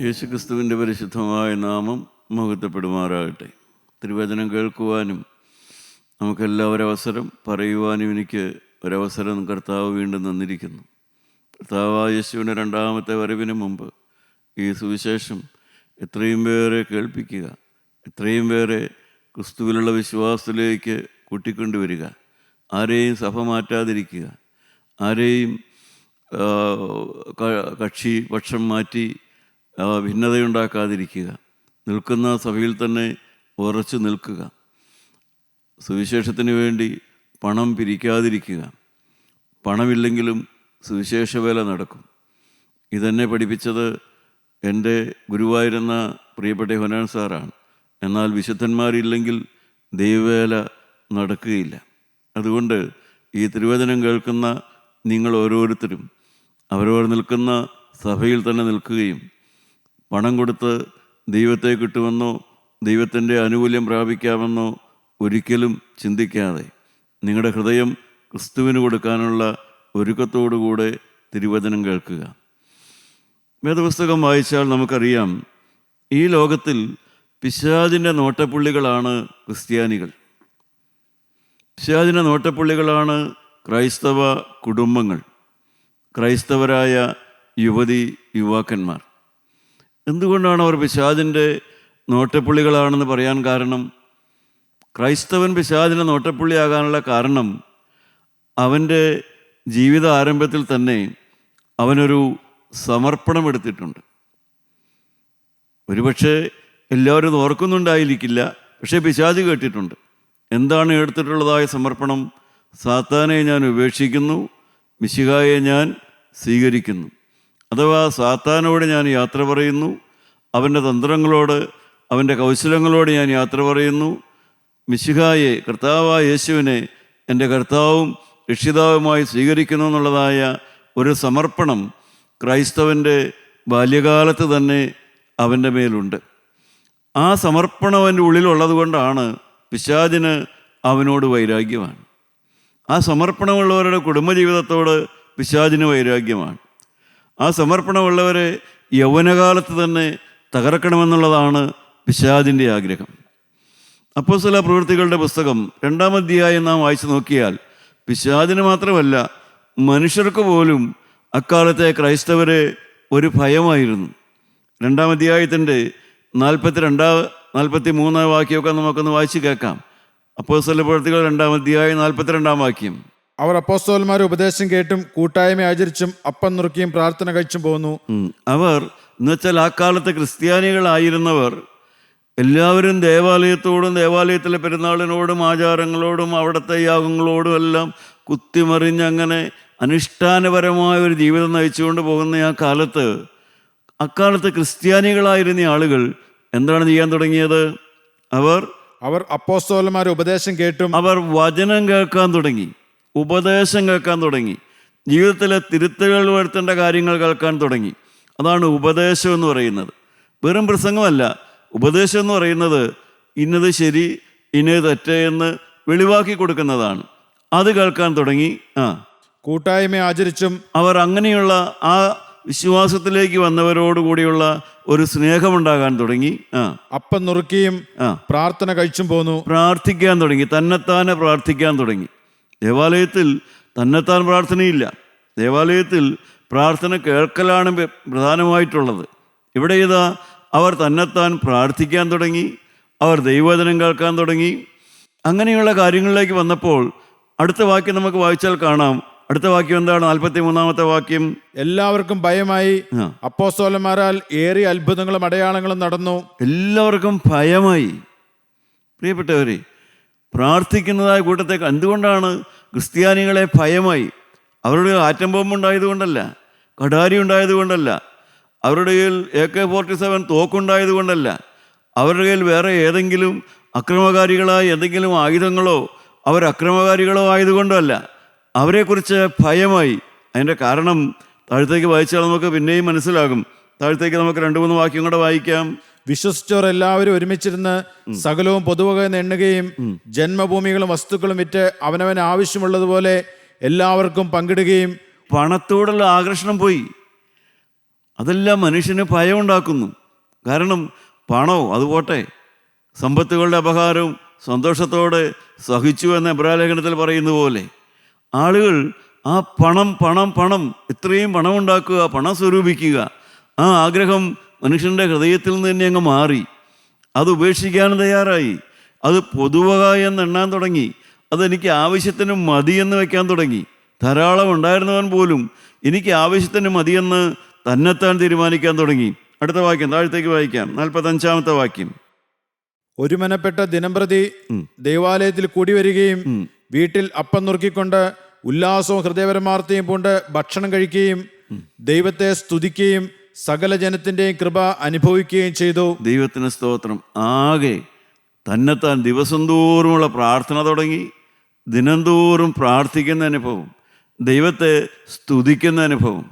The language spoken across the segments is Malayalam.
യേശുക്രിസ്തുവിൻ്റെ പരിശുദ്ധമായ നാമം മഹത്വപ്പെടുമാറാകട്ടെ. തിരുവചനം കേൾക്കുവാനും നമുക്കെല്ലാവരും അവസരം പറയുവാനും എനിക്ക് ഒരവസരം കർത്താവ് വീണ്ടും തന്നിരിക്കുന്നു. കർത്താവായ യേശുവിൻ്റെ രണ്ടാമത്തെ വരവിന് മുമ്പ് ഈ സുവിശേഷം എത്രയും പേരെ കേൾപ്പിക്കുക, എത്രയും പേരെ ക്രിസ്തുവിലുള്ള വിശ്വാസത്തിലേക്ക് കൂട്ടിക്കൊണ്ടുവരിക, ആരെയും സഭ മാറ്റാതിരിക്കുക, ആരെയും കക്ഷി പക്ഷം മാറ്റി ഭിന്നതയുണ്ടാക്കാതിരിക്കുക, നിൽക്കുന്ന സഭയിൽ തന്നെ ഉറച്ചു നിൽക്കുക, സുവിശേഷത്തിന് വേണ്ടി പണം പിരിക്കാതിരിക്കുക. പണമില്ലെങ്കിലും സുവിശേഷ വേല നടക്കും. ഇതെന്നെ പഠിപ്പിച്ചത് എൻ്റെ ഗുരുവായിരുന്ന പ്രിയപ്പെട്ട ഹൊനാൻ സാറാണ്. എന്നാൽ വിശുദ്ധന്മാരില്ലെങ്കിൽ ദൈവവേല നടക്കുകയില്ല. അതുകൊണ്ട് ഈ തിരുവചനം കേൾക്കുന്ന നിങ്ങൾ ഓരോരുത്തരും അവരവർ നിൽക്കുന്ന സഭയിൽ തന്നെ നിൽക്കുകയും പണം കൊടുത്ത് ദൈവത്തെ കിട്ടുമെന്നോ ദൈവത്തിൻ്റെ ആനുകൂല്യം പ്രാപിക്കാമെന്നോ ഒരിക്കലും ചിന്തിക്കാതെ നിങ്ങളുടെ ഹൃദയം ക്രിസ്തുവിന് കൊടുക്കാനുള്ള ഒരുക്കത്തോടുകൂടെ തിരുവചനം കേൾക്കുക. വേദപുസ്തകം വായിച്ചാൽ നമുക്കറിയാം, ഈ ലോകത്തിൽ പിശാചിൻ്റെ നോട്ടപ്പുള്ളികളാണ് ക്രിസ്ത്യാനികൾ. പിശാചിൻ്റെ നോട്ടപ്പുള്ളികളാണ് ക്രൈസ്തവ കുടുംബങ്ങൾ, ക്രൈസ്തവരായ യുവതി യുവാക്കന്മാർ. എന്തുകൊണ്ടാണ് അവർ പിശാചിൻ്റെ നോട്ടപ്പുള്ളികളാണെന്ന് പറയാൻ കാരണം? ക്രൈസ്തവൻ പിശാചിൻ്റെ നോട്ടപ്പുള്ളിയാകാനുള്ള കാരണം അവൻ്റെ ജീവിത ആരംഭത്തിൽ തന്നെ അവനൊരു സമർപ്പണം എടുത്തിട്ടുണ്ട്. ഒരുപക്ഷെ എല്ലാവരും ഓർക്കുന്നുണ്ടായിരിക്കില്ല, പക്ഷേ പിശാച് കേട്ടിട്ടുണ്ട്. എന്താണ് എടുത്തിട്ടുള്ളതായ സമർപ്പണം? സാത്താനെ ഞാൻ ഉപേക്ഷിക്കുന്നു, മിശിഹായെ ഞാൻ സ്വീകരിക്കുന്നു. അഥവാ സാത്താനോട് ഞാൻ യാത്ര പറയുന്നു, അവൻ്റെ തന്ത്രങ്ങളോട് അവൻ്റെ കൗശലങ്ങളോട് ഞാൻ യാത്ര പറയുന്നു. മിശിഹായെ, കർത്താവായ യേശുവിനെ എൻ്റെ കർത്താവും രക്ഷിതാവുമായി സ്വീകരിക്കുന്നു എന്നുള്ളതായ ഒരു സമർപ്പണം ക്രൈസ്തവൻ്റെ ബാല്യകാലത്ത് തന്നെ അവൻ്റെ മേലുണ്ട്. ആ സമർപ്പണം അവൻ്റെ ഉള്ളിലുള്ളത് കൊണ്ടാണ് പിശാചിന് അവനോട് വൈരാഗ്യമാണ്. ആ സമർപ്പണമുള്ളവരുടെ കുടുംബജീവിതത്തോട് പിശാചിന് വൈരാഗ്യമാണ്. ആ സമർപ്പണമുള്ളവരെ യൗവനകാലത്ത് തന്നെ തകർക്കണമെന്നുള്ളതാണ് പിശാചിൻ്റെ ആഗ്രഹം. അപ്പോസ്തല പ്രവൃത്തികളുടെ പുസ്തകം 2-ാം അധ്യായം നാം വായിച്ചു നോക്കിയാൽ പിശാചിന് മാത്രമല്ല മനുഷ്യർക്ക് പോലും അക്കാലത്തെ ക്രൈസ്തവരെ ഒരു ഭയമായിരുന്നു. 2-ാം അധ്യായത്തിൻ്റെ 43 വാക്യമൊക്കെ നമുക്കൊന്ന് വായിച്ച് കേൾക്കാം. അപ്പോസ്തല പ്രവൃത്തികൾ 2-ാം അധ്യായം 42-ാം വാക്യം. അവർ അപ്പോസ്തലന്മാരെ ഉപദേശം കേട്ടും കൂട്ടായ്മ ആചരിച്ചും അപ്പം നുറുക്കിയും പ്രാർത്ഥന കഴിച്ചും പോന്നു. അവർ എന്നുവെച്ചാൽ ആ കാലത്തെ ക്രിസ്ത്യാനികളായിരുന്നവർ എല്ലാവരും ദേവാലയത്തോടും ദേവാലയത്തിലെ പെരുന്നാളിനോടും ആചാരങ്ങളോടും അവിടുത്തെ യാഗങ്ങളോടും എല്ലാം കുത്തിമറിഞ്ഞങ്ങനെ അനുഷ്ഠാനപരമായ ഒരു ജീവിതം നയിച്ചുകൊണ്ട് പോകുന്ന ആ കാലത്ത് അക്കാലത്ത് ക്രിസ്ത്യാനികളായിരുന്ന ആളുകൾ എന്താണ് ചെയ്യാൻ തുടങ്ങിയത്? അവർ അപ്പോസ്തലന്മാരെ ഉപദേശം കേട്ടും അവർ വചനം കേൾക്കാൻ തുടങ്ങി, ഉപദേശം കേൾക്കാൻ തുടങ്ങി, ജീവിതത്തിലെ തിരുത്തലുകൾ വരുത്തേണ്ട കാര്യങ്ങൾ കേൾക്കാൻ തുടങ്ങി. അതാണ് ഉപദേശം എന്ന് പറയുന്നത്. വെറും പ്രസംഗമല്ല. ഉപദേശം എന്ന് പറയുന്നത് ഇന്നത് ശരി ഇന്നത് തെറ്റ് എന്ന് വെളിവാക്കി കൊടുക്കുന്നതാണ്. അത് കേൾക്കാൻ തുടങ്ങി. കൂട്ടായ്മ ആചരിച്ചും അവർ അങ്ങനെയുള്ള ആ വിശ്വാസത്തിലേക്ക് വന്നവരോടുകൂടിയുള്ള ഒരു സ്നേഹമുണ്ടാകാൻ തുടങ്ങി. അപ്പം നുറുക്കിയും പ്രാർത്ഥന കഴിച്ചും പോന്നു. പ്രാർത്ഥിക്കാൻ തുടങ്ങി, തന്നെത്താനെ പ്രാർത്ഥിക്കാൻ തുടങ്ങി. ദേവാലയത്തിൽ തന്നെത്താൻ പ്രാർത്ഥനയില്ല. ദേവാലയത്തിൽ പ്രാർത്ഥന കേൾക്കലാണ് പ്രധാനമായിട്ടുള്ളത്. ഇവിടെ ഇതാ അവർ തന്നെത്താൻ പ്രാർത്ഥിക്കാൻ തുടങ്ങി, അവർ ദൈവവചനം കേൾക്കാൻ തുടങ്ങി. അങ്ങനെയുള്ള കാര്യങ്ങളിലേക്ക് വന്നപ്പോൾ അടുത്ത വാക്യം നമുക്ക് വായിച്ചാൽ കാണാം. അടുത്ത വാക്യം എന്താണ്? 43-ാമത്തെ വാക്യം. എല്ലാവർക്കും ഭയമായി, അപ്പോസ്തലന്മാരാൽ ഏറിയ അത്ഭുതങ്ങളും അടയാളങ്ങളും നടന്നു. എല്ലാവർക്കും ഭയമായി. പ്രിയപ്പെട്ടവരെ, പ്രാർത്ഥിക്കുന്നതായ കൂട്ടത്തേക്ക് എന്തുകൊണ്ടാണ് ക്രിസ്ത്യാനികളെ ഭയമായി? അവരുടെ ആറ്റം ബോംബ് ഉണ്ടായതുകൊണ്ടല്ല, കടാരി ഉണ്ടായതുകൊണ്ടല്ല, അവരുടെ കയ്യിൽ AK-47 തോക്കുണ്ടായതുകൊണ്ടല്ല, അവരുടെ കയ്യിൽ വേറെ ഏതെങ്കിലും അക്രമകാരികളായ എന്തെങ്കിലും ആയുധങ്ങളോ അവർ അക്രമകാരികളോ ആയതുകൊണ്ടല്ല, അവരെക്കുറിച്ച് ഭയമായി. അതിൻ്റെ കാരണം താഴത്തേക്ക് വായിച്ചാൽ നമുക്ക് പിന്നെയും മനസ്സിലാകും. താഴത്തേക്ക് നമുക്ക് 2-3 വാക്യം കൂടെ വായിക്കാം. വിശ്വസിച്ചവർ എല്ലാവരും ഒരുമിച്ചിരുന്ന് സകലവും പൊതുവക എണ്ണുകയും ജന്മഭൂമികളും വസ്തുക്കളും വിറ്റ് അവനവന് ആവശ്യമുള്ളതുപോലെ എല്ലാവർക്കും പങ്കിടുകയും. പണത്തോടുള്ള ആകർഷണം പോയി. അതെല്ലാം മനുഷ്യന് ഭയം ഉണ്ടാക്കുന്നു. കാരണം പണവും അതുപോട്ടെ, സമ്പത്തുകളുടെ അപഹാരവും സന്തോഷത്തോടെ സഹിച്ചു എന്ന എബ്രായലേഖനത്തിൽ പറയുന്ന പോലെ ആളുകൾ ആ പണം പണം പണം ഇത്രയും പണമുണ്ടാക്കുക, പണം സ്വരൂപിക്കുക, ആ ആഗ്രഹം മനുഷ്യൻ്റെ ഹൃദയത്തിൽ നിന്ന് തന്നെ അങ്ങ് മാറി. അത് ഉപേക്ഷിക്കാൻ തയ്യാറായി. അത് പൊതുവക എന്ന് എണ്ണാൻ തുടങ്ങി. അതെനിക്ക് ആവശ്യത്തിന് മതിയെന്ന് വയ്ക്കാൻ തുടങ്ങി. ധാരാളം ഉണ്ടായിരുന്നവൻ പോലും എനിക്ക് ആവശ്യത്തിന് മതിയെന്ന് തന്നെത്താൻ തീരുമാനിക്കാൻ തുടങ്ങി. അടുത്ത വാക്യം താഴത്തേക്ക് വായിക്കാം, 45-ാമത്തെ വാക്യം. ഒരുമനപ്പെട്ട ദിനംപ്രതി ദൈവാലയത്തിൽ കൂടി വരികയും വീട്ടിൽ അപ്പം നുറുക്കിക്കൊണ്ട് ഉല്ലാസവും ഹൃദയപരമാർത്ഥയും കൊണ്ട് ഭക്ഷണം കഴിക്കുകയും ദൈവത്തെ സ്തുതിക്കുകയും സകല ജനത്തിൻ്റെയും കൃപ അനുഭവിക്കുകയും ചെയ്തു. ദൈവത്തിന് സ്തോത്രം. ആകെ തന്നെത്താൻ ദിവസം തോറുമുള്ള പ്രാർത്ഥന തുടങ്ങി. ദിനംതോറും പ്രാർത്ഥിക്കുന്ന അനുഭവം, ദൈവത്തെ സ്തുതിക്കുന്ന അനുഭവം.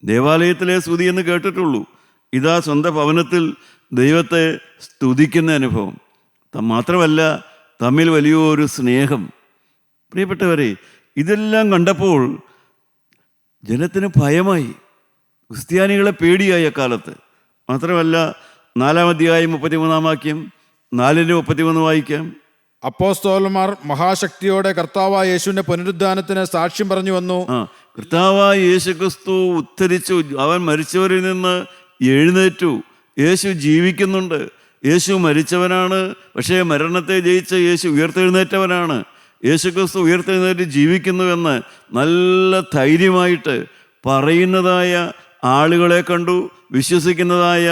ദേവാലയത്തിലെ സ്തുതി എന്ന് കേട്ടിട്ടുള്ളൂ. ഇതാ സ്വന്തം ഭവനത്തിൽ ദൈവത്തെ സ്തുതിക്കുന്ന അനുഭവം. മാത്രമല്ല, തമ്മിൽ വലിയൊരു സ്നേഹം. പ്രിയപ്പെട്ടവരെ, ഇതെല്ലാം കണ്ടപ്പോൾ ജനത്തിന് ഭയമായി, ക്രിസ്ത്യാനികളെ പേടിയായി അക്കാലത്ത്. മാത്രമല്ല, 4-ാം അധ്യായം 33-ാം വാക്യം, 4-33 വായിക്കാം. അപ്പോസ്തലന്മാർ മഹാശക്തിയോടെ കർത്താവായ യേശുവിന്റെ പുനരുദ്ധാനത്തിന് സാക്ഷ്യം പറഞ്ഞു വന്നു. കർത്താവായ യേശു ക്രിസ്തു ഉദ്ധരിച്ചു. അവൻ മരിച്ചവരിൽ നിന്ന് എഴുന്നേറ്റു. യേശു ജീവിക്കുന്നുണ്ട്. യേശു മരിച്ചവനാണ്, പക്ഷേ മരണത്തെ ജയിച്ച യേശു ഉയർത്തെഴുന്നേറ്റവനാണ്. യേശു ക്രിസ്തു ഉയർത്തെഴുന്നേറ്റ് ജീവിക്കുന്നുവെന്ന് നല്ല ധൈര്യമായിട്ട് പറയുന്നതായ ആളുകളെ കണ്ടു. വിശ്വസിക്കുന്നതായ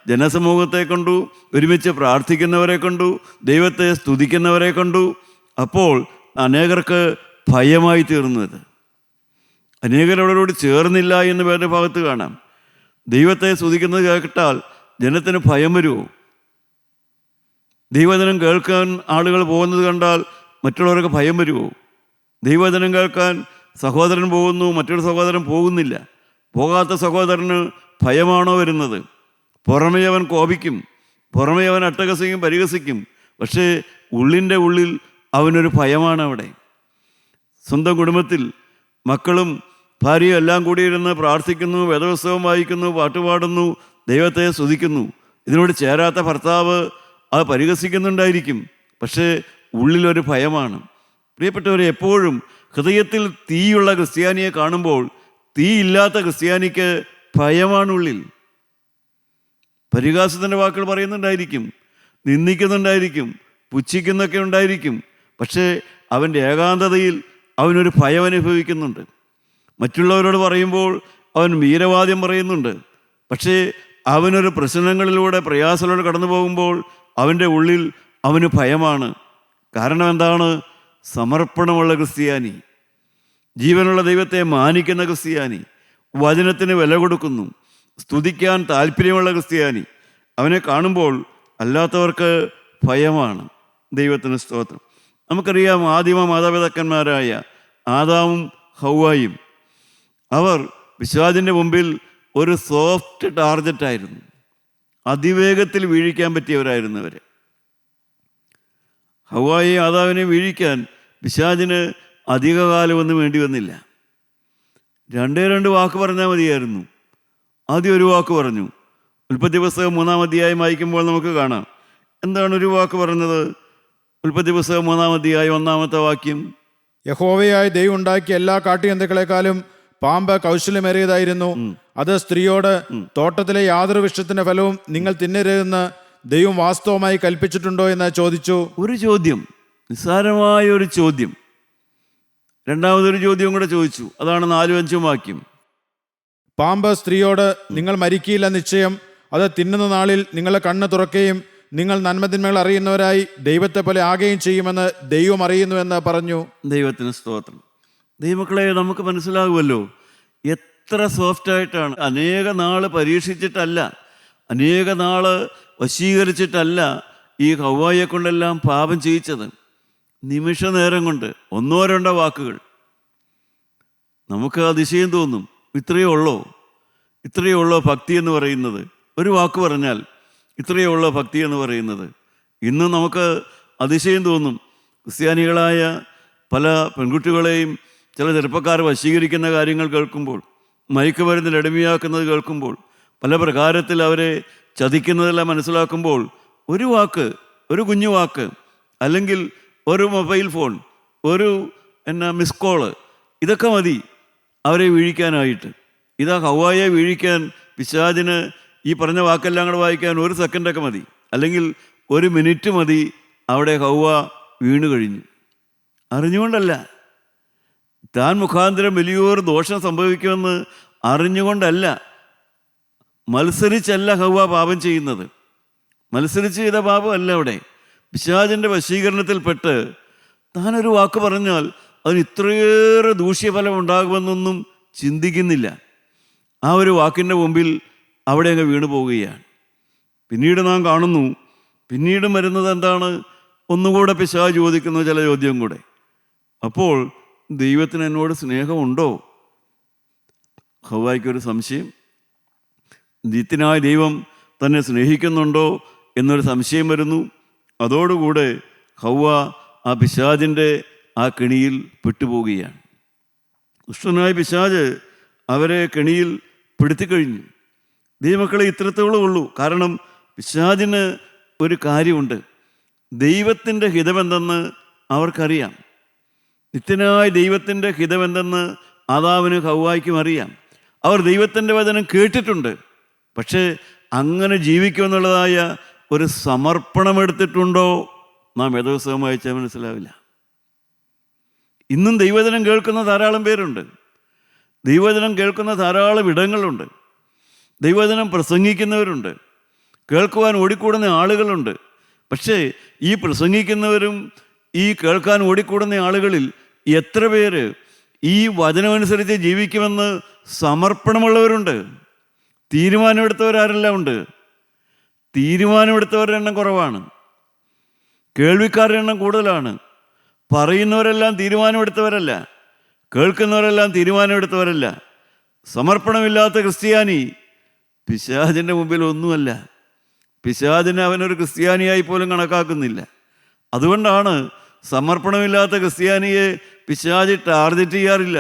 ജനസമൂഹത്തെ കണ്ടു. ഒരുമിച്ച് പ്രാർത്ഥിക്കുന്നവരെ കണ്ടു. ദൈവത്തെ സ്തുതിക്കുന്നവരെ കണ്ടു. അപ്പോൾ അനേകർക്ക് ഭയമായി തീർന്നത്. അനേകരവരോട് ചേർന്നില്ല എന്ന് വേറെ ഭാഗത്ത് കാണാം. ദൈവത്തെ സ്തുതിക്കുന്നത് കേട്ടാൽ ജനത്തിന് ഭയം വരുമോ? ദൈവവചനം കേൾക്കാൻ ആളുകൾ പോകുന്നത് കണ്ടാൽ മറ്റുള്ളവർക്ക് ഭയം വരുമോ? ദൈവവചനം കേൾക്കാൻ സഹോദരൻ പോകുന്നു, മറ്റൊരു സഹോദരൻ പോകുന്നില്ല. പോകാത്ത സഹോദരന് ഭയമാണോ വരുന്നത്? പുറമേ അവൻ കോപിക്കും, പുറമേ അവൻ അട്ടഹസിക്കും, പരിഹസിക്കും. പക്ഷേ ഉള്ളിൻ്റെ ഉള്ളിൽ അവനൊരു ഭയമാണ് അവിടെ. സ്വന്തം കുടുംബത്തിൽ മക്കളും ഭാര്യയും എല്ലാം കൂടിയിരുന്ന് പ്രാർത്ഥിക്കുന്നു, വേദപുസ്തകം വായിക്കുന്നു, പാട്ടുപാടുന്നു, ദൈവത്തെ സ്തുതിക്കുന്നു. ഇതിനോട് ചേരാത്ത ഭർത്താവ് അത് പരിഹസിക്കുന്നുണ്ടായിരിക്കും. പക്ഷേ ഉള്ളിലൊരു ഭയമാണ്. പ്രിയപ്പെട്ടവരെ, എപ്പോഴും ഹൃദയത്തിൽ തീയുള്ള ക്രിസ്ത്യാനിയെ കാണുമ്പോൾ തീയില്ലാത്ത ക്രിസ്ത്യാനിക്ക് ഭയമാണുള്ളിൽ. പരിഹാസത്തിൻ്റെ വാക്കുകൾ പറയുന്നുണ്ടായിരിക്കും, നിന്ദിക്കുന്നുണ്ടായിരിക്കും, പുച്ഛിക്കുന്നൊക്കെ ഉണ്ടായിരിക്കും. പക്ഷേ അവൻ്റെ ഏകാന്തതയിൽ അവനൊരു ഭയം അനുഭവിക്കുന്നുണ്ട്. മറ്റുള്ളവരോട് പറയുമ്പോൾ അവൻ വീരവാദ്യം പറയുന്നുണ്ട്. പക്ഷേ അവനൊരു പ്രശ്നങ്ങളിലൂടെ പ്രയാസത്തിലൂടെ കടന്നു പോകുമ്പോൾ അവൻ്റെ ഉള്ളിൽ അവന് ഭയമാണ്. കാരണം എന്താണ്? സമർപ്പണമുള്ള ക്രിസ്ത്യാനി, ജീവനുള്ള ദൈവത്തെ മാനിക്കുന്ന ക്രിസ്ത്യാനി, വചനത്തിന് വില കൊടുക്കുന്നു, സ്തുതിക്കാൻ താല്പര്യമുള്ള ക്രിസ്ത്യാനി, അവനെ കാണുമ്പോൾ അല്ലാത്തവർക്ക് ഭയമാണ്. ദൈവത്തിന് സ്തോത്രം. നമുക്കറിയാം, ആദിമ മാതാപിതാക്കന്മാരായ ആദാമും ഹൗവായും അവർ പിശാചിൻ്റെ മുമ്പിൽ ഒരു സോഫ്റ്റ് ടാർഗറ്റായിരുന്നു. അതിവേഗത്തിൽ വീഴിക്കാൻ പറ്റിയവരായിരുന്നു അവർ. ഹൗവായെ ആദാവിനെ വീഴിക്കാൻ പിശാചിന് അധികകാലമൊന്നും വേണ്ടി വന്നില്ല. 2 വാക്ക് പറഞ്ഞാൽ മതിയായിരുന്നു. ആദ്യം ഒരു വാക്ക് പറഞ്ഞു. ഉൽപ്പത്തി പുസ്തകം 3-ാം അധ്യായം വായിക്കുമ്പോൾ നമുക്ക് കാണാം. എന്താണ് ഒരു വാക്ക് പറഞ്ഞത്? ഉൽപ്പത്തി പുസ്തകം 3-ാം അധ്യായം 1-ാമത്തെ വാക്യം. യഹോവയായ ദൈവം ഉണ്ടാക്കിയ എല്ലാ കാട്ടുജന്തുക്കളെക്കാളും പാമ്പ് കൗശല്യമേറിയതായിരുന്നു. അത് സ്ത്രീയോട്, തോട്ടത്തിലെ യാതൊരു വൃക്ഷത്തിന്റെ ഫലവും നിങ്ങൾ തിന്നരുതെന്ന് ദൈവം വാസ്തവമായി കൽപ്പിച്ചിട്ടുണ്ടോ എന്ന് ചോദിച്ചു. ഒരു ചോദ്യം, നിസ്സാരമായ ഒരു ചോദ്യം. രണ്ടാമതൊരു ചോദ്യം കൂടെ ചോദിച്ചു. അതാണ് 4-5 വാക്യം. പാമ്പ് സ്ത്രീയോട്, നിങ്ങൾ മരിക്കില്ല നിശ്ചയം. അത് തിന്നുന്ന നാളിൽ നിങ്ങളെ കണ്ണ് തുറക്കുകയും നിങ്ങൾ നന്മതിന്മകൾ അറിയുന്നവരായി ദൈവത്തെ പോലെ ആകുകയും ചെയ്യുമെന്ന് ദൈവം അറിയുന്നുവെന്ന് പറഞ്ഞു. ദൈവത്തിന് സ്തോത്രം. ദൈവമക്കളെ, നമുക്ക് മനസ്സിലാകുമല്ലോ എത്ര സോഫ്റ്റായിട്ടാണ്. അനേക നാൾ പരീക്ഷിച്ചിട്ടല്ല, അനേക നാൾ വശീകരിച്ചിട്ടല്ല ഈ ഹൗവായെ കൊണ്ടെല്ലാം പാപം ചെയ്യിച്ചത്. നിമിഷ നേരം കൊണ്ട് 1-2 വാക്കുകൾ. നമുക്ക് അതിശയം തോന്നും. ഇത്രയേ ഉള്ളോ ഭക്തി എന്ന് പറയുന്നത്? ഒരു വാക്ക് പറഞ്ഞാൽ ഇത്രയേ ഉള്ളോ ഭക്തി എന്ന് പറയുന്നത്? ഇന്ന് നമുക്ക് അതിശയം തോന്നും. ക്രിസ്ത്യാനികളായ പല പെൺകുട്ടികളെയും ചില ചെറുപ്പക്കാർ വശീകരിക്കുന്ന കാര്യങ്ങൾ കേൾക്കുമ്പോൾ മയക്കുമരുന്നിൽ അടിമയാക്കുന്നത് കേൾക്കുമ്പോൾ, പല പ്രകാരത്തിൽ അവരെ ചതിക്കുന്നതെല്ലാം മനസ്സിലാക്കുമ്പോൾ, ഒരു വാക്ക്, ഒരു കുഞ്ഞു വാക്ക്, അല്ലെങ്കിൽ ഒരു മൊബൈൽ ഫോൺ, ഒരു മിസ് കോള്, ഇതൊക്കെ മതി അവരെ വീഴിക്കാനായിട്ട്. ഇതാ ഹവ്വായെ വീഴിക്കാൻ പിശാചിന് ഈ പറഞ്ഞ വാക്കെല്ലാം കൂടെ വായിക്കാൻ 1 സെക്കൻഡൊക്കെ മതി, അല്ലെങ്കിൽ 1 മിനിറ്റ് മതി. അവിടെ ഹവ്വ വീണു കഴിഞ്ഞു. അറിഞ്ഞുകൊണ്ടല്ല, താൻ മുഖാന്തരം വലിയൊരു ദോഷം സംഭവിക്കുമെന്ന് അറിഞ്ഞുകൊണ്ടല്ല, മത്സരിച്ചല്ല ഹവ്വ പാപം ചെയ്യുന്നത്. മത്സരിച്ച് ചെയ്ത പാപമല്ല. അവിടെ പിശാചിൻ്റെ വശീകരണത്തിൽപ്പെട്ട് താനൊരു വാക്ക് പറഞ്ഞാൽ അതിന് ഇത്രയേറെ ദൂഷ്യഫലം ഉണ്ടാകുമെന്നൊന്നും ചിന്തിക്കുന്നില്ല. ആ ഒരു വാക്കിൻ്റെ മുമ്പിൽ അവിടെ അങ്ങ് വീണു പോവുകയാണ്. പിന്നീട് നാം കാണുന്നു, പിന്നീട് വരുന്നത് എന്താണ്? ഒന്നുകൂടെ പിശാച് ചോദിക്കുന്ന ചില ചോദ്യം കൂടെ. അപ്പോൾ ദൈവത്തിന് എന്നോട് സ്നേഹമുണ്ടോ? ഹവ്വായ്ക്കൊരു സംശയം. നിത്യനായ ദൈവം തന്നെ സ്നേഹിക്കുന്നുണ്ടോ എന്നൊരു സംശയം വരുന്നു. അതോടുകൂടെ ഹവ്വ ആ പിശാചിൻ്റെ ആ കെണിയിൽ പെട്ടുപോവുകയാണ്. ദുഷ്ടനായ പിശാച് അവരെ കെണിയിൽ പെടുത്തിക്കഴിഞ്ഞു. ദൈവമക്കളെ ഇത്രത്തോളം ഉള്ളൂ. കാരണം പിശാചിന് ഒരു കാര്യമുണ്ട്, ദൈവത്തിൻ്റെ ഹിതമെന്തെന്ന് അവർക്കറിയാം. നിത്യനായ ദൈവത്തിൻ്റെ ഹിതമെന്തെന്ന് ആദാമിനും ഹവ്വായ്ക്കും അറിയാം. അവർ ദൈവത്തിൻ്റെ വചനം കേട്ടിട്ടുണ്ട്. പക്ഷേ അങ്ങനെ ജീവിക്കുമെന്നുള്ളതായ ഒരു സമർപ്പണമെടുത്തിട്ടുണ്ടോ നാം വേദപുസ്തകം വായിച്ചാൽ മനസ്സിലാവില്ല. ഇന്നും ദൈവവചനം കേൾക്കുന്ന ധാരാളം പേരുണ്ട്. ദൈവവചനം കേൾക്കുന്ന ധാരാളം ഇടങ്ങളുണ്ട്. ദൈവവചനം പ്രസംഗിക്കുന്നവരുണ്ട്. കേൾക്കുവാൻ ഓടിക്കൂടുന്ന ആളുകളുണ്ട്. പക്ഷേ ഈ പ്രസംഗിക്കുന്നവരും ഈ കേൾക്കാൻ ഓടിക്കൂടുന്ന ആളുകളിൽ എത്ര പേര് ഈ വചനമനുസരിച്ച് ജീവിക്കുമെന്ന് സമർപ്പണമുള്ളവരുണ്ട്? തീരുമാനമെടുത്തവരാരെല്ലാം ഉണ്ട്. തീരുമാനമെടുത്തവരുടെ എണ്ണം കുറവാണ്. കേൾവിക്കാരുടെ എണ്ണം കൂടുതലാണ്. പറയുന്നവരെല്ലാം തീരുമാനമെടുത്തവരല്ല, കേൾക്കുന്നവരെല്ലാം തീരുമാനമെടുത്തവരല്ല. സമർപ്പണമില്ലാത്ത ക്രിസ്ത്യാനി പിശാചിൻ്റെ മുമ്പിൽ ഒന്നുമല്ല. പിശാചിനെ അവനൊരു ക്രിസ്ത്യാനിയായി പോലും കണക്കാക്കുന്നില്ല. അതുകൊണ്ടാണ് സമർപ്പണമില്ലാത്ത ക്രിസ്ത്യാനിയെ പിശാച് ടാർഗറ്റ് ചെയ്യാറില്ല.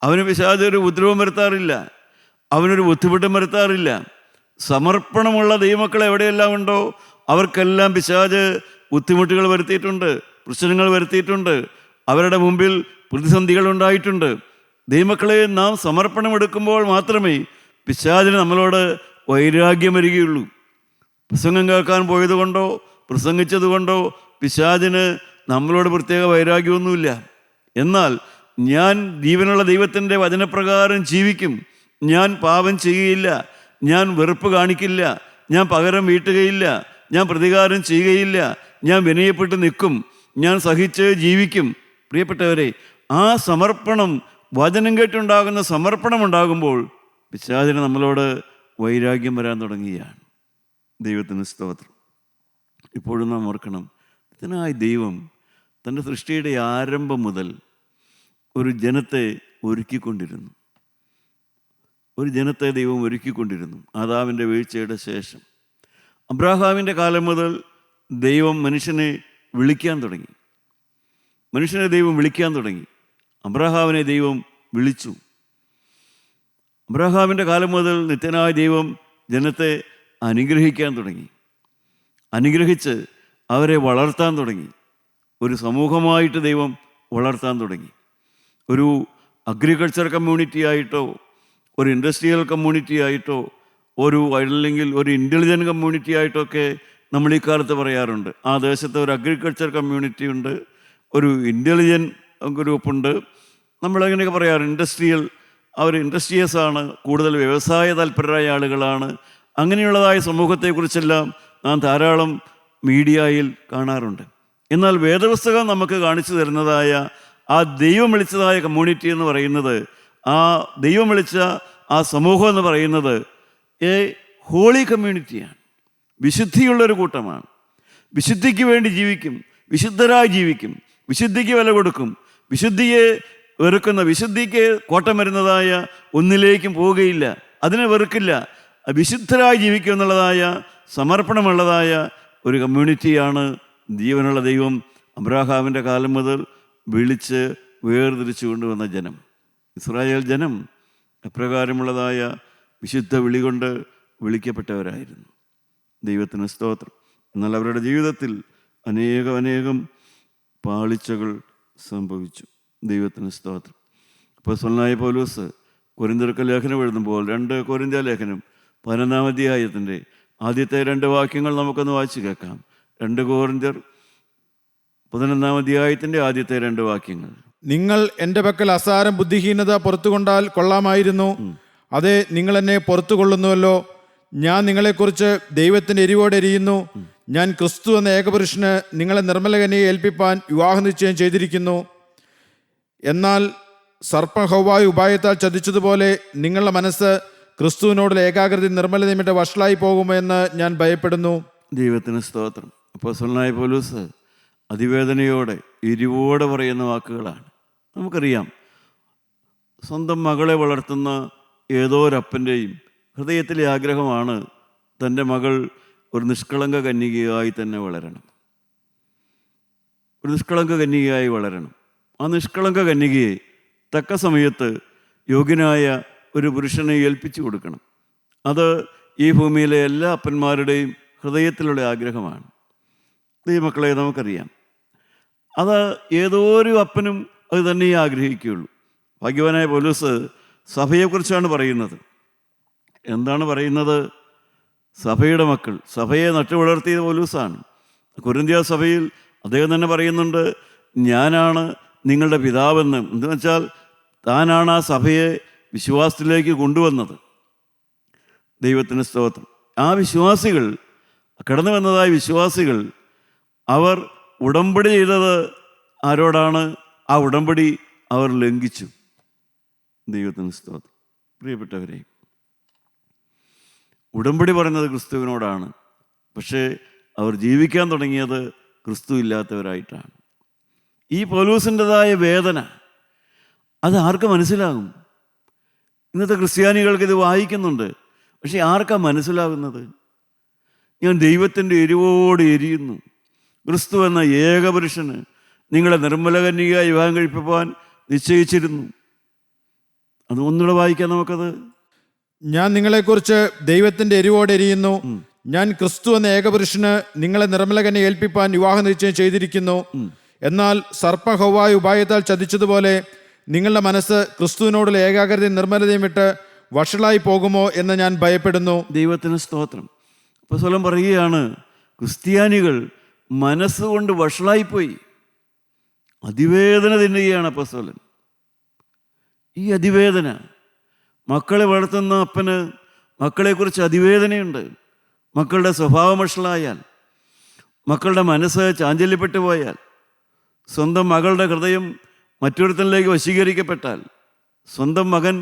അവന് പിശാച് ഒരു ഉപദ്രവം വരുത്താറില്ല, അവനൊരു ബുദ്ധിമുട്ടും വരുത്താറില്ല. സമർപ്പണമുള്ള ദൈവമക്കൾ എവിടെയെല്ലാം ഉണ്ടോ അവർക്കെല്ലാം പിശാച് ബുദ്ധിമുട്ടുകൾ വരുത്തിയിട്ടുണ്ട്, പ്രശ്നങ്ങൾ വരുത്തിയിട്ടുണ്ട്, അവരുടെ മുമ്പിൽ പ്രതിസന്ധികൾ ഉണ്ടായിട്ടുണ്ട്. ദൈവമക്കളെ നാം സമർപ്പണമെടുക്കുമ്പോൾ മാത്രമേ പിശാചിന് നമ്മളോട് വൈരാഗ്യം വരികയുള്ളൂ. പ്രസംഗം കേൾക്കാൻ പോയതുകൊണ്ടോ പ്രസംഗിച്ചതുകൊണ്ടോ പിശാചിന് നമ്മളോട് പ്രത്യേക വൈരാഗ്യമൊന്നുമില്ല. എന്നാൽ ഞാൻ ജീവനുള്ള ദൈവത്തിൻ്റെ വചനപ്രകാരം ജീവിക്കും, ഞാൻ പാപം ചെയ്യുകയില്ല, ഞാൻ വെറുപ്പ് കാണിക്കില്ല, ഞാൻ പകരം വീട്ടുകയില്ല, ഞാൻ പ്രതികാരം ചെയ്യുകയില്ല, ഞാൻ വിനയപ്പെട്ട് നിൽക്കും, ഞാൻ സഹിച്ച് ജീവിക്കും. പ്രിയപ്പെട്ടവരെ, ആ സമർപ്പണം, വചനം കേട്ടുണ്ടാകുന്ന സമർപ്പണം ഉണ്ടാകുമ്പോൾ പിശാചിന് നമ്മളോട് വൈരാഗ്യം വരാൻ തുടങ്ങുകയാണ്. ദൈവത്തിന് സ്തോത്രം. ഇപ്പോഴും നാം ഓർക്കണം, ഇതിനായി ദൈവം തൻ്റെ സൃഷ്ടിയുടെ ആരംഭം മുതൽ ഒരു ജനത്തെ ഒരുക്കിക്കൊണ്ടിരുന്നു. ഒരു ജനത്തെ ദൈവം ഒരുക്കിക്കൊണ്ടിരുന്നു. ആദാമിൻ്റെ വീഴ്ചയുടെ ശേഷം അബ്രാഹാമിൻ്റെ കാലം മുതൽ ദൈവം മനുഷ്യനെ വിളിക്കാൻ തുടങ്ങി. മനുഷ്യനെ ദൈവം വിളിക്കാൻ തുടങ്ങി. അബ്രാഹാമിനെ ദൈവം വിളിച്ചു. അബ്രാഹാമിൻ്റെ കാലം മുതൽ നിത്യനായ ദൈവം ജനത്തെ അനുഗ്രഹിക്കാൻ തുടങ്ങി. അനുഗ്രഹിച്ച് അവരെ വളർത്താൻ തുടങ്ങി. ഒരു സമൂഹമായിട്ട് ദൈവം വളർത്താൻ തുടങ്ങി. ഒരു അഗ്രികൾച്ചർ കമ്മ്യൂണിറ്റി ആയിട്ടോ, ഒരു ഇൻഡസ്ട്രിയൽ കമ്മ്യൂണിറ്റി ആയിട്ടോ, അല്ലെങ്കിൽ ഒരു ഇൻ്റലിജൻ്റ് കമ്മ്യൂണിറ്റി ആയിട്ടൊക്കെ നമ്മൾ ഈ കാലത്ത് പറയാറുണ്ട്. ആ ദേശത്ത് ഒരു അഗ്രികൾച്ചർ കമ്മ്യൂണിറ്റി ഉണ്ട്, ഒരു ഇൻ്റലിജൻ്റ് ഗ്രൂപ്പുണ്ട്. നമ്മളങ്ങനെയൊക്കെ പറയാറ്. അവർ ഇൻഡസ്ട്രിയസ് ആണ്, കൂടുതൽ വ്യവസായ താല്പര്യരായ ആളുകളാണ്. അങ്ങനെയുള്ളതായ സമൂഹത്തെക്കുറിച്ചെല്ലാം നാം ധാരാളം മീഡിയയിൽ കാണാറുണ്ട്. എന്നാൽ വേദപുസ്തകം നമുക്ക് കാണിച്ചു തരുന്നതായ ആ ദൈവം വിളിച്ചതായ കമ്മ്യൂണിറ്റി എന്ന് പറയുന്നത്, ആ ദൈവം വിളിച്ച ആ സമൂഹം എന്ന് പറയുന്നത് ഹോളി കമ്മ്യൂണിറ്റിയാണ്. വിശുദ്ധിയുള്ളൊരു കൂട്ടമാണ്. വിശുദ്ധിക്ക് വേണ്ടി ജീവിക്കും, വിശുദ്ധരായി ജീവിക്കും, വിശുദ്ധിക്ക് വില കൊടുക്കും, വിശുദ്ധിയെ വെറുക്കുന്ന, വിശുദ്ധിക്ക് കോട്ടം വരുന്നതായ ഒന്നിലേക്കും പോവുകയില്ല, അതിനെ വെറുക്കില്ല. വിശുദ്ധരായി ജീവിക്കുക എന്നുള്ളതായ സമർപ്പണമുള്ളതായ ഒരു കമ്മ്യൂണിറ്റിയാണ് ജീവനുള്ള ദൈവം അബ്രാഹാമിൻ്റെ കാലം മുതൽ വിളിച്ച് വേർതിരിച്ചു കൊണ്ടുവന്ന ജനം. ഇസ്രായേൽ ജനം അപ്രകാരമുള്ളതായ വിശുദ്ധ വിളി കൊണ്ട് വിളിക്കപ്പെട്ടവരായിരുന്നു. ദൈവത്തിന് സ്തോത്രം. എന്നാൽ അവരുടെ ജീവിതത്തിൽ അനേകം പാളിച്ചകൾ സംഭവിച്ചു. ദൈവത്തിന് സ്തോത്രം. അപ്പോസ്തലനായ പൗലോസ് കൊരിന്ത്യർക്ക് ലേഖനം എഴുതുമ്പോൾ 2 കൊരിന്ത്യ ലേഖനം 11-ാം അധ്യായത്തിൻ്റെ ആദ്യത്തെ 2 വാക്യങ്ങൾ നമുക്കൊന്ന് വായിച്ചു കേൾക്കാം. 2 കൊരിന്ത്യർ 11-ാം അധ്യായത്തിൻ്റെ ആദ്യത്തെ 2 വാക്യങ്ങൾ. നിങ്ങൾ എൻ്റെ പക്കൽ അസാരം ബുദ്ധിഹീനത പുറത്തുകൊണ്ടാൽ കൊള്ളാമായിരുന്നു. അതെ, നിങ്ങൾ എന്നെ പുറത്തു കൊള്ളുന്നുവല്ലോ. ഞാൻ നിങ്ങളെക്കുറിച്ച് ദൈവത്തിൻ്റെ എരിവോടെ എരിയുന്നു. ഞാൻ ക്രിസ്തു എന്ന ഏകപുരുഷന് നിങ്ങളെ നിർമ്മലകന്യയെ ഏൽപ്പിപ്പാൻ വിവാഹനിശ്ചയം ചെയ്തിരിക്കുന്നു. എന്നാൽ സർപ്പം ഹവ്വായെ ഉപായത്താൽ ചതിച്ചതുപോലെ നിങ്ങളുടെ മനസ്സ് ക്രിസ്തുവിനോടുള്ള ഏകാഗ്രത നിർമ്മല നിമിത്തം വഷളായി പോകുമോ എന്ന് ഞാൻ ഭയപ്പെടുന്നു. ദൈവത്തിന് സ്തോത്രം. അപ്പോസ്തലനായ പൗലോസ് അതിവേദനയോടെ എരിവോടെ പറയുന്ന വാക്കുകളാണ്. നമുക്കറിയാം, സ്വന്തം മകളെ വളർത്തുന്ന ഏതോ ഒരപ്പൻ്റെയും ഹൃദയത്തിലെ ആഗ്രഹമാണ് തൻ്റെ മകൾ ഒരു നിഷ്കളങ്ക കന്യകയായി തന്നെ വളരണം. ഒരു നിഷ്കളങ്ക കന്യകയായി വളരണം. ആ നിഷ്കളങ്ക കന്യകയെ തക്ക സമയത്ത് യോഗ്യനായ ഒരു പുരുഷനെ ഏൽപ്പിച്ചു കൊടുക്കണം. അത് ഈ ഭൂമിയിലെ എല്ലാ അപ്പന്മാരുടെയും ഹൃദയത്തിലുള്ള ആഗ്രഹമാണ്. ദൈവമക്കളെ, നമുക്കറിയാം, അത് ഏതോ ഒരു അപ്പനും അത് തന്നെ ആഗ്രഹിക്കുകയുള്ളൂ. ഭാഗ്യവാനായ പൗലോസ് സഭയെക്കുറിച്ചാണ് പറയുന്നത്. എന്താണ് പറയുന്നത്? സഭയുടെ മക്കൾ, സഭയെ നട്ടുവളർത്തിയത് പൗലോസാണ്. കൊരിന്ത്യ സഭയിൽ അദ്ദേഹം തന്നെ പറയുന്നുണ്ട്, ഞാനാണ് നിങ്ങളുടെ പിതാവെന്ന്. എന്ന് വെച്ചാൽ താനാണ് ആ സഭയെ വിശ്വാസത്തിലേക്ക് കൊണ്ടുവന്നത്. ദൈവത്തിന് സ്തോത്രം. ആ വിശ്വാസികൾ, കടന്നു വന്നതായ വിശ്വാസികൾ, അവർ ഉടമ്പടി ചെയ്തത് ആരോടാണ്? ആ ഉടമ്പടി അവർ ലംഘിച്ചു. ദൈവത്തിന് സ്തോത്രം. പ്രിയപ്പെട്ടവരെ, ഉടമ്പടി പറയുന്നത് ക്രിസ്തുവിനോടാണ്. പക്ഷേ അവർ ജീവിക്കാൻ തുടങ്ങിയത് ക്രിസ്തു ഇല്ലാത്തവരായിട്ടാണ്. ഈ പൗലോസിൻ്റെതായ വേദന അത് ആർക്ക് മനസ്സിലാകും? ഇന്നത്തെ ക്രിസ്ത്യാനികൾക്ക് ഇത് വായിക്കുന്നുണ്ട്, പക്ഷേ ആർക്കാ മനസ്സിലാകുന്നത്? ഞാൻ ദൈവത്തിൻ്റെ എരിവോട് എരിയുന്നു. ക്രിസ്തു എന്ന ഏകപുരുഷന് നിങ്ങളെ നിർമ്മലകന്യകയായി വിവാഹം കഴിപ്പിക്കാൻ നിശ്ചയിച്ചിരുന്നു. അത് ഒന്നുകൂടെ വായിക്കാം നമുക്കത്. ഞാൻ നിങ്ങളെക്കുറിച്ച് ദൈവത്തിൻ്റെ എരിവോടെ എരിയുന്നു. ഞാൻ ക്രിസ്തു എന്ന ഏകപുരുഷന് നിങ്ങളെ നിർമ്മലകന്യയെ ഏൽപ്പിപ്പാൻ വിവാഹ നിശ്ചയം ചെയ്തിരിക്കുന്നു. എന്നാൽ സർപ്പം ഹവ്വായെ ഉപായത്താൽ ചതിച്ചതുപോലെ നിങ്ങളുടെ മനസ്സ് ക്രിസ്തുവിനോടുള്ള ഏകാഗ്രതയും നിർമ്മലതയും വിട്ട് വഷളായി പോകുമോ എന്ന് ഞാൻ ഭയപ്പെടുന്നു. ദൈവത്തിന് സ്തോത്രം. അപ്പോസ്തലൻ പറയുകയാണ്, ക്രിസ്ത്യാനികൾ മനസ്സുകൊണ്ട് വഷളായിപ്പോയി. അതിവേദന തിന്നുകയാണ് അപ്പോസ്തലൻ. ഈ അതിവേദന, മക്കളെ വളർത്തുന്ന അപ്പന് മക്കളെക്കുറിച്ച് അതിവേദനയുണ്ട്. മക്കളുടെ സ്വഭാവം വഷളായാൽ, മക്കളുടെ മനസ്സ് ചാഞ്ചല്യപ്പെട്ടു പോയാൽ, സ്വന്തം മകളുടെ ഹൃദയം മറ്റൊരുത്തനിലേക്ക് വശീകരിക്കപ്പെട്ടാൽ, സ്വന്തം മകൻ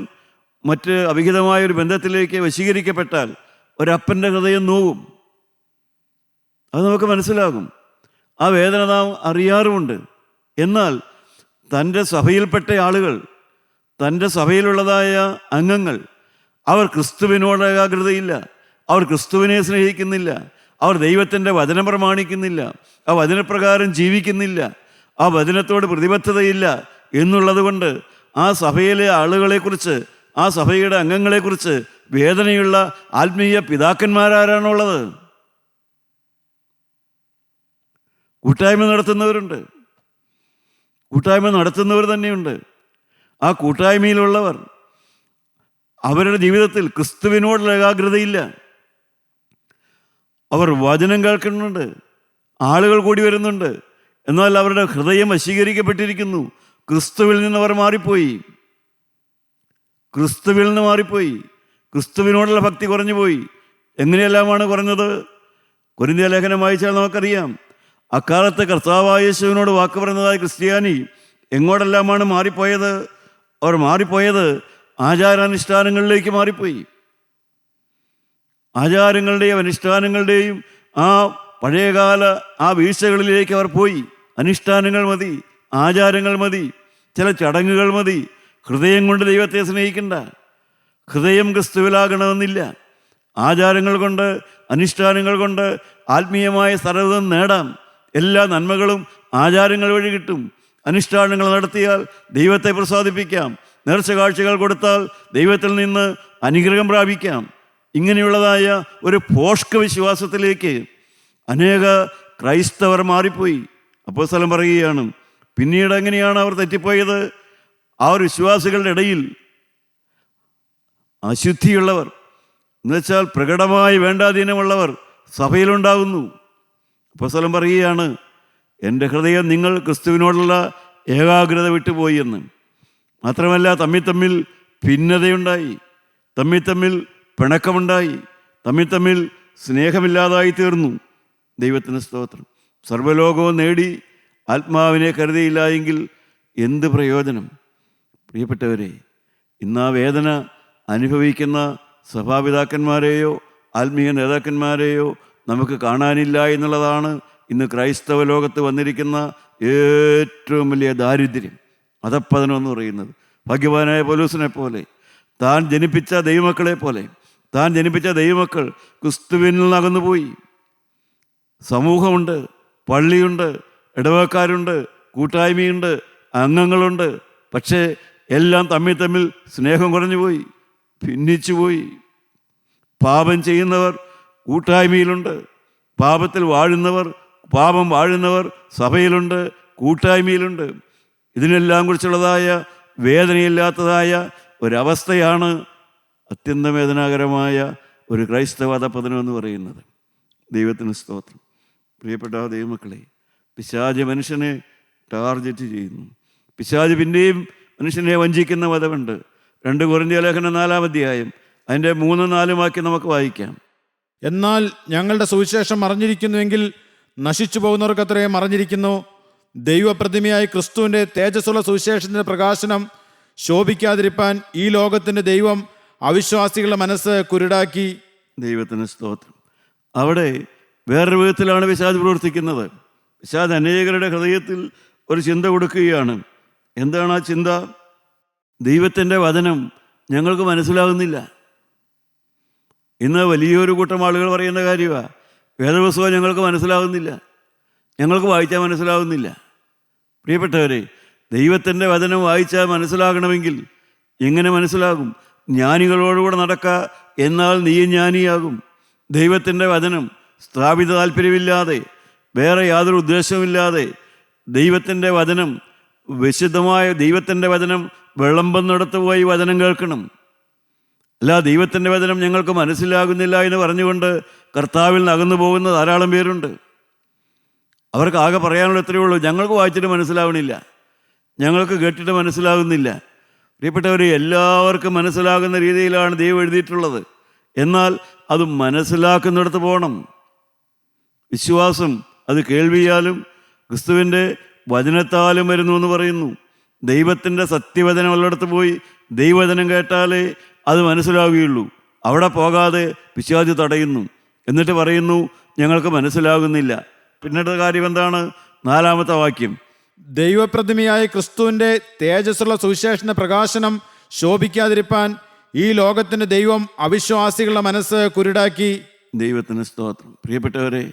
മറ്റ് അവിഹിതമായൊരു ബന്ധത്തിലേക്ക് വശീകരിക്കപ്പെട്ടാൽ ഒരപ്പൻ്റെ ഹൃദയം നോവും. അത് നമുക്ക് മനസ്സിലാകും. ആ വേദന നാം അറിയാറുമുണ്ട്. എന്നാൽ തൻ്റെ സഭയിൽപ്പെട്ട ആളുകൾ, തൻ്റെ സഭയിലുള്ളതായ അംഗങ്ങൾ, അവർ ക്രിസ്തുവിനോട് ഏകാഗ്രതയില്ല, അവർ ക്രിസ്തുവിനെ സ്നേഹിക്കുന്നില്ല, അവർ ദൈവത്തിൻ്റെ വചനം പ്രമാണിക്കുന്നില്ല, ആ വചനപ്രകാരം ജീവിക്കുന്നില്ല, ആ വചനത്തോട് പ്രതിബദ്ധതയില്ല എന്നുള്ളത് കൊണ്ട് ആ സഭയിലെ ആളുകളെക്കുറിച്ച്, ആ സഭയുടെ അംഗങ്ങളെക്കുറിച്ച് വേദനയുള്ള ആത്മീയ പിതാക്കന്മാരാരാണുള്ളത്? കൂട്ടായ്മ നടത്തുന്നവരുണ്ട്, കൂട്ടായ്മ നടത്തുന്നവർ തന്നെയുണ്ട്. ആ കൂട്ടായ്മയിലുള്ളവർ അവരുടെ ജീവിതത്തിൽ ക്രിസ്തുവിനോടുള്ള ഏകാഗ്രതയില്ല. അവർ വചനം കേൾക്കുന്നുണ്ട്, ആളുകൾ കൂടി വരുന്നുണ്ട്, എന്നാൽ അവരുടെ ഹൃദയം വശീകരിക്കപ്പെട്ടിരിക്കുന്നു. ക്രിസ്തുവിൽ നിന്ന് അവർ മാറിപ്പോയി. ക്രിസ്തുവിൽ നിന്ന് മാറിപ്പോയി. ക്രിസ്തുവിനോടുള്ള ഭക്തി കുറഞ്ഞു പോയി. എങ്ങനെയെല്ലാമാണ് കുറഞ്ഞത്? കൊരിന്ത്യ ലേഖനം വായിച്ചാൽ നമുക്കറിയാം. അക്കാലത്ത് കർത്താവായ യേശുവിനോട് വാക്ക് പറഞ്ഞതായ ക്രിസ്ത്യാനി എങ്ങോട്ടെല്ലാമാണ് മാറിപ്പോയത്? അവർ മാറിപ്പോയത് ആചാരാനുഷ്ഠാനങ്ങളിലേക്ക് മാറിപ്പോയി. ആചാരങ്ങളുടെയും അനുഷ്ഠാനങ്ങളുടെയും ആ പഴയകാല ആ വീഴ്ചകളിലേക്ക് അവർ പോയി. അനുഷ്ഠാനങ്ങൾ മതി, ആചാരങ്ങൾ മതി, ചില ചടങ്ങുകൾ മതി. ഹൃദയം കൊണ്ട് ദൈവത്തെ സ്നേഹിക്കണ്ട. ഹൃദയം ക്രിസ്തുവിലാകണമെന്നില്ല. ആചാരങ്ങൾ കൊണ്ട്, അനുഷ്ഠാനങ്ങൾ കൊണ്ട് ആത്മീയമായ സർവ്വതും നേടാം. എല്ലാ നന്മകളും ആചാരങ്ങൾ വഴി കിട്ടും. അനുഷ്ഠാനങ്ങൾ നടത്തിയാൽ ദൈവത്തെ പ്രസാദിപ്പിക്കാം. നേർച്ച കാഴ്ചകൾ കൊടുത്താൽ ദൈവത്തിൽ നിന്ന് അനുഗ്രഹം പ്രാപിക്കാം. ഇങ്ങനെയുള്ളതായ ഒരു പോഷ്ക വിശ്വാസത്തിലേക്ക് അനേക ക്രൈസ്തവർ മാറിപ്പോയി. അപ്പോസ്തലൻ പറയുകയാണ്, പിന്നീട് എങ്ങനെയാണ് അവർ തെറ്റിപ്പോയത്? ആ ഒരു വിശ്വാസികളുടെ ഇടയിൽ അശുദ്ധിയുള്ളവർ, എന്നുവെച്ചാൽ പ്രകടമായി വേണ്ടാധീനമുള്ളവർ സഭയിലുണ്ടാകുന്നു. അപ്പോസ്തലൻ പറയുകയാണ്, എൻ്റെ ഹൃദയം നിങ്ങൾ ക്രിസ്തുവിനോടുള്ള ഏകാഗ്രത വിട്ടുപോയി എന്ന്. മാത്രമല്ല, തമ്മിൽ ഭിന്നതയുണ്ടായി, തമ്മിൽ പിണക്കമുണ്ടായി, തമ്മിൽ സ്നേഹമില്ലാതായി തീർന്നു. ദൈവത്തിന് സ്തോത്രം. സർവ്വലോകവും നേടി ആത്മാവിനെ കരുതിയില്ല എങ്കിൽ എന്ത് പ്രയോജനം? പ്രിയപ്പെട്ടവരെ, ഇന്ന് ആ വേദന അനുഭവിക്കുന്ന സഭാപിതാക്കന്മാരെയോ ആത്മീയ നേതാക്കന്മാരെയോ നമുക്ക് കാണാനില്ല എന്നുള്ളതാണ് ഇന്ന് ക്രൈസ്തവ ലോകത്ത് വന്നിരിക്കുന്ന ഏറ്റവും വലിയ ദാരിദ്ര്യം, അധപ്പതനം എന്ന് പറയുന്നത്. ഭാഗ്യവാനായ പൗലോസിനെ പോലെ, താൻ ജനിപ്പിച്ച ദൈവമക്കളെ പോലെ, താൻ ജനിപ്പിച്ച ദൈവമക്കൾ ക്രിസ്തുവിൽ നിന്ന് അകന്നുപോയി. സമൂഹമുണ്ട്, പള്ളിയുണ്ട്, ഇടവക്കാരുണ്ട്, കൂട്ടായ്മയുണ്ട്, അംഗങ്ങളുണ്ട്. പക്ഷേ എല്ലാം തമ്മിൽ സ്നേഹം കുറഞ്ഞുപോയി, ഭിന്നിച്ചുപോയി. പാപം ചെയ്യുന്നവർ കൂട്ടായ്മയിലുണ്ട്, പാപത്തിൽ പാപം വാഴുന്നവർ സഭയിലുണ്ട്, കൂട്ടായ്മയിലുണ്ട്. ഇതിനെല്ലാം കുറിച്ചുള്ളതായ വേദനയില്ലാത്തതായ ഒരവസ്ഥയാണ് അത്യന്തം വേദനാകരമായ ഒരു ക്രൈസ്തവ അധപ്പതനം എന്ന് പറയുന്നത്. ദൈവത്തിന് സ്തോത്രം. പ്രിയപ്പെട്ട ദൈവമക്കളെ, പിശാച് മനുഷ്യനെ ടാർഗറ്റ് ചെയ്യുന്നു. പിശാച് പിന്നെയും മനുഷ്യനെ വഞ്ചിക്കുന്ന മതമുണ്ട്. 2 കൊരിന്ത്യർ ലേഖനം 4-ാം അധ്യായം അതിൻ്റെ 3-4 വാക്യം നമുക്ക് വായിക്കാം. എന്നാൽ ഞങ്ങളുടെ സുവിശേഷം മറഞ്ഞിരിക്കുന്നുവെങ്കിൽ നശിച്ചു പോകുന്നവർക്കത്രേ മറഞ്ഞിരിക്കുന്നു. ദൈവപ്രതിമയായി ക്രിസ്തുവിൻ്റെ തേജസ്സുള്ള സുവിശേഷത്തിൻ്റെ പ്രകാശനം ശോഭിക്കാതിരിപ്പാൻ ഈ ലോകത്തിൻ്റെ ദൈവം അവിശ്വാസികളുടെ മനസ്സ് കുരുടാക്കി. ദൈവത്തിന് സ്തോത്രം. അവിടെ വേറൊരു വിധത്തിലാണ് പിശാച് പ്രവർത്തിക്കുന്നത്. പിശാച് അനേകരുടെ ഹൃദയത്തിൽ ഒരു ചിന്ത കൊടുക്കുകയാണ്. എന്താണ് ആ ചിന്ത? ദൈവത്തിൻ്റെ വചനം ഞങ്ങൾക്ക് മനസ്സിലാകുന്നില്ല. ഇന്ന് വലിയൊരു കൂട്ടം ആളുകൾ പറയുന്ന കാര്യമാണ്, വേദപുസ്തകം ഞങ്ങൾക്ക് മനസ്സിലാകുന്നില്ല, ഞങ്ങൾക്ക് വായിച്ചാൽ മനസ്സിലാകുന്നില്ല. പ്രിയപ്പെട്ടവരെ, ദൈവത്തിൻ്റെ വചനം വായിച്ചാൽ മനസ്സിലാകണമെങ്കിൽ എങ്ങനെ മനസ്സിലാകും? ജ്ഞാനികളോടുകൂടെ നടക്കുക, എന്നാൽ നീയും ജ്ഞാനിയാകും. ദൈവത്തിൻ്റെ വചനം സ്ഥാപിത താല്പര്യമില്ലാതെ, വേറെ യാതൊരു ഉദ്ദേശവുമില്ലാതെ ദൈവത്തിൻ്റെ വചനം, വിശുദ്ധമായ ദൈവത്തിൻ്റെ വചനം വിളമ്പുന്നിടത്ത് പോയി വചനം കേൾക്കണം. അല്ല, ദൈവത്തിൻ്റെ വചനം ഞങ്ങൾക്ക് മനസ്സിലാകുന്നില്ല എന്ന് പറഞ്ഞുകൊണ്ട് കർത്താവിൽ നിന്ന് അകന്നു പോകുന്ന ധാരാളം പേരുണ്ട്. അവർക്ക് ആകെ പറയാനുള്ള എത്രയേ ഉള്ളൂ, ഞങ്ങൾക്ക് വായിച്ചിട്ട് മനസ്സിലാവണില്ല, ഞങ്ങൾക്ക് കേട്ടിട്ട് മനസ്സിലാകുന്നില്ല. പ്രിയപ്പെട്ടവർ, എല്ലാവർക്കും മനസ്സിലാകുന്ന രീതിയിലാണ് ദൈവം എഴുതിയിട്ടുള്ളത്. എന്നാൽ അത് മനസ്സിലാക്കുന്നിടത്ത് പോകണം. വിശ്വാസം അത് കേൾവിയാലും ക്രിസ്തുവിൻ്റെ വചനത്താലും വരുന്നു എന്ന് പറയുന്നു. ദൈവത്തിൻ്റെ സത്യവചനം ഉള്ളിടത്ത് പോയി ദൈവവചനം കേട്ടാലേ അത് മനസ്സിലാവുകയുള്ളൂ. അവിടെ പോകാതെ പിശാച് തടയുന്നു. എന്നിട്ട് പറയുന്നു ഞങ്ങൾക്ക് മനസ്സിലാകുന്നില്ല. പിന്നീട് കാര്യം എന്താണ്? 4-ാമത്തെ വാക്യം, ദൈവപ്രതിമയായ ക്രിസ്തുവിൻ്റെ തേജസ്സുള്ള സുവിശേഷന്റെ പ്രകാശനം ശോഭിക്കാതിരിപ്പാൻ ഈ ലോകത്തിന്റെ ദൈവം അവിശ്വാസികളുടെ മനസ്സ് കുരുടാക്കി. ദൈവത്തിന് സ്തോത്രം. പ്രിയപ്പെട്ടവരെ,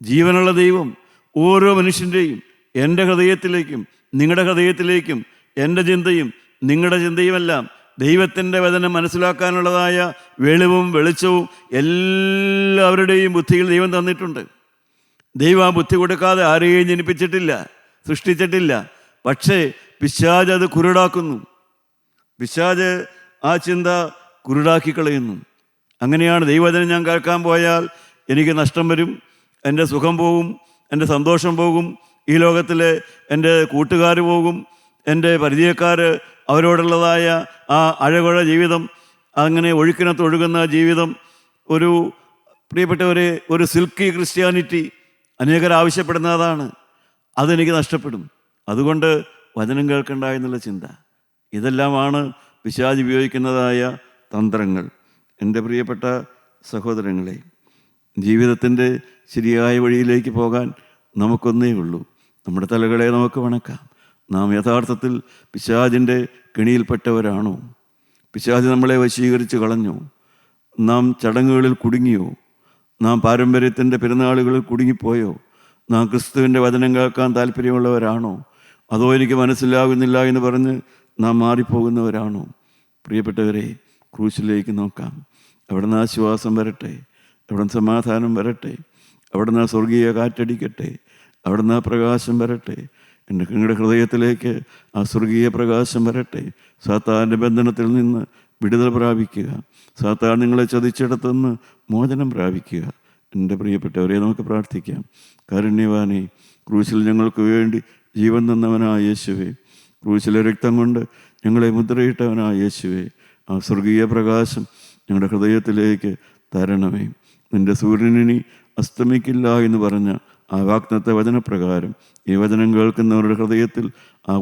ജീവനുള്ള ദൈവം ഓരോ മനുഷ്യൻ്റെയും, എൻ്റെ ഹൃദയത്തിലേക്കും നിങ്ങളുടെ ഹൃദയത്തിലേക്കും, എൻ്റെ ചിന്തയും നിങ്ങളുടെ ചിന്തയുമെല്ലാം ദൈവത്തിൻ്റെ വചനം മനസ്സിലാക്കാനുള്ളതായ വെളിവും വെളിച്ചവും എല്ലാവരുടെയും ബുദ്ധിയിൽ ദൈവം തന്നിട്ടുണ്ട്. ദൈവം ആ ബുദ്ധി കൊടുക്കാതെ ആരെയും ജനിപ്പിച്ചിട്ടില്ല, സൃഷ്ടിച്ചിട്ടില്ല. പക്ഷേ പിശാച് അത് കുരുടാക്കുന്നു. പിശാച് ആ ചിന്ത കുരുടാക്കി കളയുന്നു. അങ്ങനെയാണ് ദൈവവചനം ഞാൻ കേൾക്കാൻ പോയാൽ എനിക്ക് നഷ്ടം വരും, എൻ്റെ സുഖം പോകും, എൻ്റെ സന്തോഷം പോകും, ഈ ലോകത്തിലെ എൻ്റെ കൂട്ടുകാർ പോകും, എൻ്റെ പരിചയക്കാർ, അവരോടുള്ളതായ ആ അഴകുഴ ജീവിതം, അങ്ങനെ ഒഴുക്കിനകത്ത് ഒഴുകുന്ന ജീവിതം, ഒരു പ്രിയപ്പെട്ടവരെ ഒരു സിൽക്കി ക്രിസ്ത്യാനിറ്റി അനേകർ ആവശ്യപ്പെടുന്ന അതാണ്. അതെനിക്ക് നഷ്ടപ്പെടും. അതുകൊണ്ട് വചനം കേൾക്കണ്ട എന്നുള്ള ചിന്ത, ഇതെല്ലാമാണ് പിശാച് ഉപയോഗിക്കുന്നതായ തന്ത്രങ്ങൾ. എൻ്റെ പ്രിയപ്പെട്ട സഹോദരങ്ങളെ, ജീവിതത്തിൻ്റെ ശരിയായ വഴിയിലേക്ക് പോകാൻ നമുക്കൊന്നേ ഉള്ളൂ, നമ്മുടെ തലകളെ നമുക്ക് വണക്കാം. നാം യഥാർത്ഥത്തിൽ പിശാചിൻ്റെ കെണിയിൽപ്പെട്ടവരാണോ? പിശാച് നമ്മളെ വശീകരിച്ച് കളഞ്ഞോ? നാം ചടങ്ങുകളിൽ കുടുങ്ങിയോ? നാം പാരമ്പര്യത്തിൻ്റെ പെരുന്നാളുകളിൽ കുടുങ്ങിപ്പോയോ? നാം ക്രിസ്തുവിൻ്റെ വചനം കേൾക്കാൻ താല്പര്യമുള്ളവരാണോ? അതോ എനിക്ക് മനസ്സിലാകുന്നില്ല എന്ന് പറഞ്ഞ് നാം മാറിപ്പോകുന്നവരാണോ? പ്രിയപ്പെട്ടവരെ, ക്രൂശിലേക്ക് നോക്കാം. അവിടുന്ന് ആശ്വാസം വരട്ടെ, അവിടുന്ന് സമാധാനം വരട്ടെ, അവിടുന്ന് സ്വർഗീയ കാറ്റടിക്കട്ടെ, അവിടുന്ന് പ്രകാശം വരട്ടെ. നിങ്ങളുടെ ഹൃദയത്തിലേക്ക് ആ സ്വർഗീയ പ്രകാശം വരട്ടെ. സാത്താൻ്റെ ബന്ധനത്തിൽ നിന്ന് വിടുതൽ പ്രാപിക്കുക. സാത്താൻ നിങ്ങളെ ചതിച്ചിടത്തുനിന്ന് മോചനം പ്രാപിക്കുക. എൻ്റെ പ്രിയപ്പെട്ടവരെ, നമുക്ക് പ്രാർത്ഥിക്കാം. കാരുണ്യവാനേ, ക്രൂശിൽ ഞങ്ങൾക്ക് വേണ്ടി ജീവൻ തന്നവനായ യേശുവേ, ക്രൂശിലെ രക്തം കൊണ്ട് ഞങ്ങളെ മുദ്രയിട്ടവനായ യേശുവേ, ആ സ്വർഗീയ പ്രകാശം ഞങ്ങളുടെ ഹൃദയത്തിലേക്ക് തരണമേ. നിൻ്റെ സൂര്യനിനി അസ്തമിക്കില്ല എന്ന് പറഞ്ഞ ആ വാഗ്ദത്ത വചനപ്രകാരം ഈ വചനം കേൾക്കുന്നവരുടെ ഹൃദയത്തിൽ ആ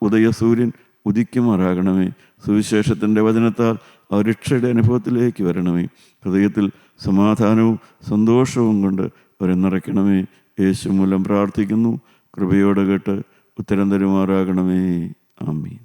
ഉദയസൂര്യൻ ഉദിക്കുമാറാകണമേ. സുവിശേഷത്തിൻ്റെ വചനത്താൽ ആ രക്ഷയുടെ അനുഭവത്തിലേക്ക് വരണമേ. ഹൃദയത്തിൽ സമാധാനവും സന്തോഷവും കൊണ്ട് അവരെ നിറയ്ക്കണമേ. യേശു മൂലം പ്രാർത്ഥിക്കുന്നു. കൃപയോടെ കേട്ട് ഉത്തരം തരുമാറാകണമേ. ആമീൻ.